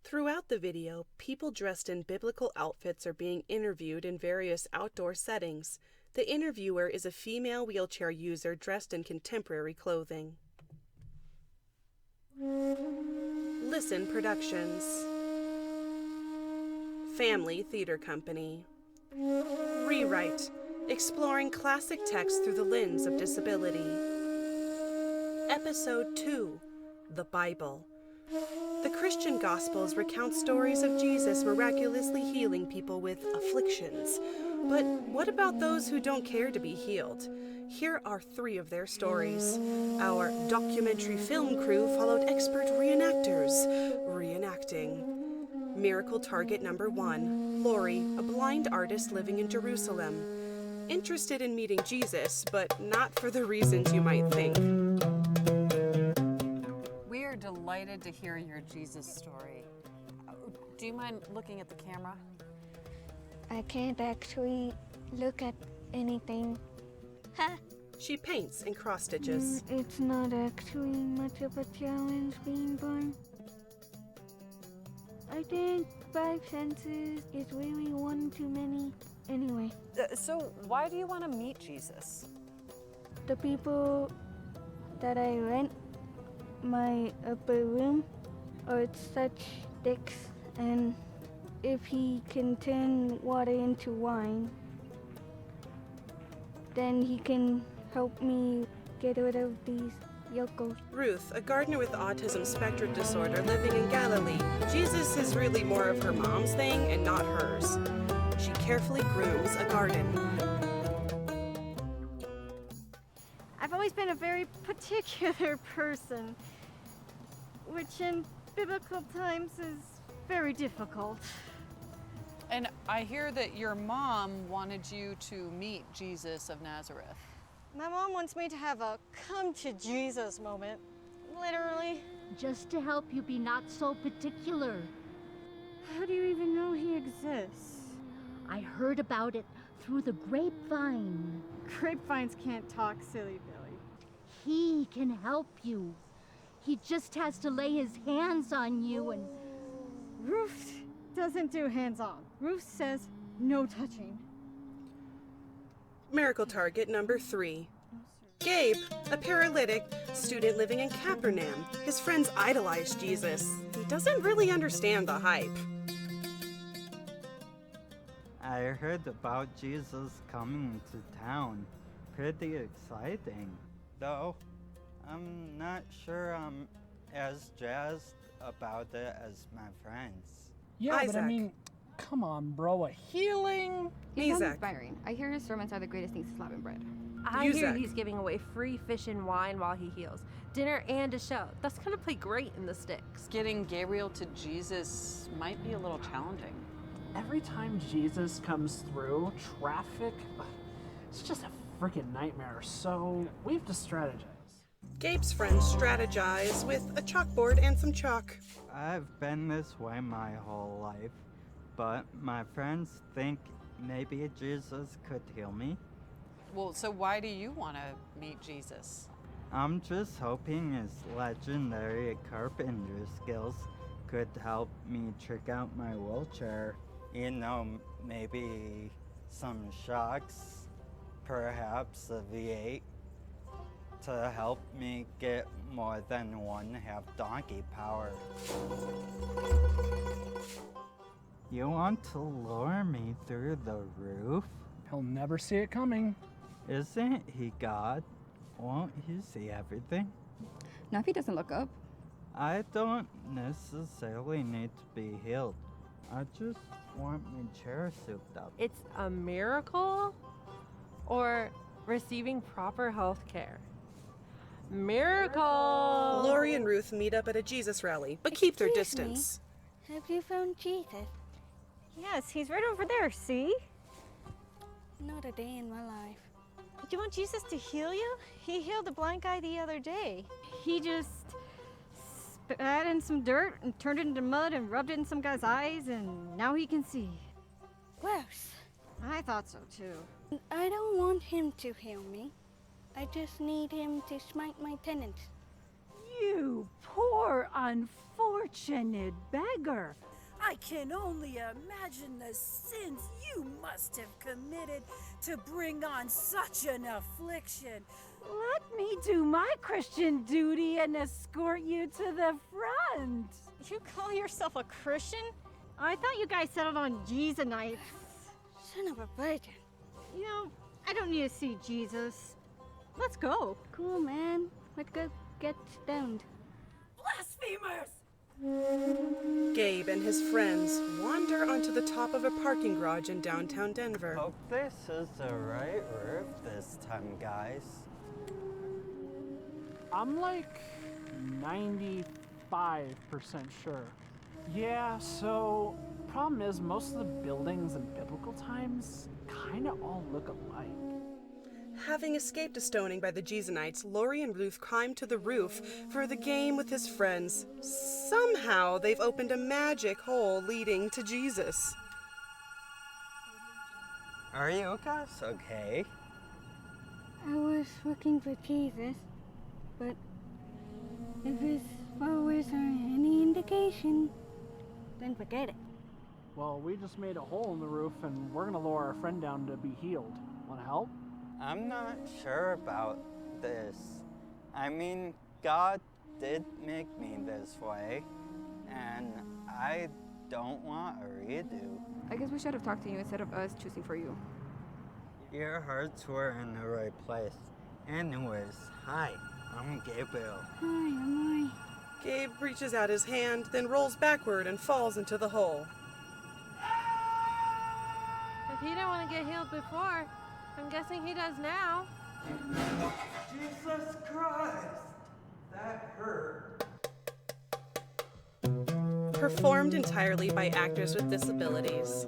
Throughout the video, people dressed in biblical outfits are being interviewed in various outdoor settings. The interviewer is a female wheelchair user dressed in contemporary clothing. Listen Productions. Phamaly Theater Company. Rewrite, exploring classic text through the lens of disability. Episode 2, The Bible. The Christian Gospels recount stories of Jesus miraculously healing people with afflictions. But what about those who don't care to be healed? Here are 3 of their stories. Our documentary film crew followed expert reenactors, reenacting. Miracle target number 1, Lori, a blind artist living in Jerusalem. Interested in meeting Jesus, but not for the reasons you might think. We are delighted to hear your Jesus story. Do you mind looking at the camera? I can't actually look at anything. Ha! She paints in cross stitches. It's not actually much of a challenge being born. I think 5 senses is really one too many. Anyway. So why do you want to meet Jesus? The people that I rent my upper room are such dicks, and if he can turn water into wine, then he can help me get rid of these yokos. Ruth, a gardener with autism spectrum disorder living in Galilee. Jesus is really more of her mom's thing and not hers. She carefully grooms a garden. I've always been a very particular person, which in biblical times is very difficult. And I hear that your mom wanted you to meet Jesus of Nazareth. My mom wants me to have a come to Jesus moment, literally. Just to help you be not so particular. How do you even know he exists? I heard about it through the grapevine. Grapevines can't talk, silly Billy. He can help you. He just has to lay his hands on you and... Ruth doesn't do hands-on. Ruth says no touching. Miracle target number 3. Gabe, a paralytic student living in Capernaum. His friends idolize Jesus. He doesn't really understand the hype. I heard about Jesus coming to town. Pretty exciting. Though, I'm not sure I'm as jazzed about it as my friends. Yeah, Isaac. but I mean, come on, bro, a healing? He sounds Isaac. inspiring. I hear his sermons are the greatest things since Slapping Bread. I hear Isaac. he's giving away free fish and wine while he heals. Dinner and a show. That's gonna play great in the sticks. Getting Gabriel to Jesus might be a little challenging. Every time Jesus comes through, traffic, it's just a freaking nightmare, so we have to strategize. Gabe's friends strategize with a chalkboard and some chalk. I've been this way my whole life, but my friends think maybe Jesus could heal me. Well, so why do you want to meet Jesus? I'm just hoping his legendary carpenter skills could help me trick out my wheelchair. You know, maybe some shocks, perhaps a V8, to help me get more than 1/2 donkey power. You want to lure me through the roof? He'll never see it coming. Isn't he God? Won't he see everything? Not if he doesn't look up. I don't necessarily need to be healed. I just want my chair souped up. It's a miracle or receiving proper health care. Miracle! Lori and Ruth meet up at a Jesus rally, but keep their Excuse me? distance. Have you found Jesus? Yes, he's right over there, see? Not a day in my life. Do you want Jesus to heal you? He healed a blind guy the other day. He just spat in some dirt and turned it into mud and rubbed it in some guy's eyes, and now he can see. Gross. I thought so too. I don't want him to heal me. I just need him to smite my tenants. You poor, unfortunate beggar. I can only imagine the sins you must have committed to bring on such an affliction. Let me do my Christian duty and escort you to the front. You call yourself a Christian? I thought you guys settled on Jesus nights. Son of a virgin. You know, I don't need to see Jesus. Let's go. Cool, man. Let's go get stoned. Blasphemers! Gabe and his friends wander onto the top of a parking garage in downtown Denver. Hope this is the right roof this time, guys. I'm like 95% sure. Yeah, so problem is most of the buildings in biblical times kind of all look alike. Having escaped a stoning by the Jesonites, Lori and Ruth climb to the roof for the game with his friends. Somehow, they've opened a magic hole leading to Jesus. Are you guys okay? I was looking for Jesus, but if his followers are any indication, then forget it. Well, we just made a hole in the roof and we're gonna lower our friend down to be healed. Wanna help? I'm not sure about this. I mean, God did make me this way, and I don't want a redo. I guess we should have talked to you instead of us choosing for you. Your hearts were in the right place. Anyways, hi, I'm Gabriel. Hi, I'm Lori. Gabe reaches out his hand, then rolls backward and falls into the hole. If he didn't want to get healed before, I'm guessing he does now. Jesus Christ! That hurt. Performed entirely by actors with disabilities.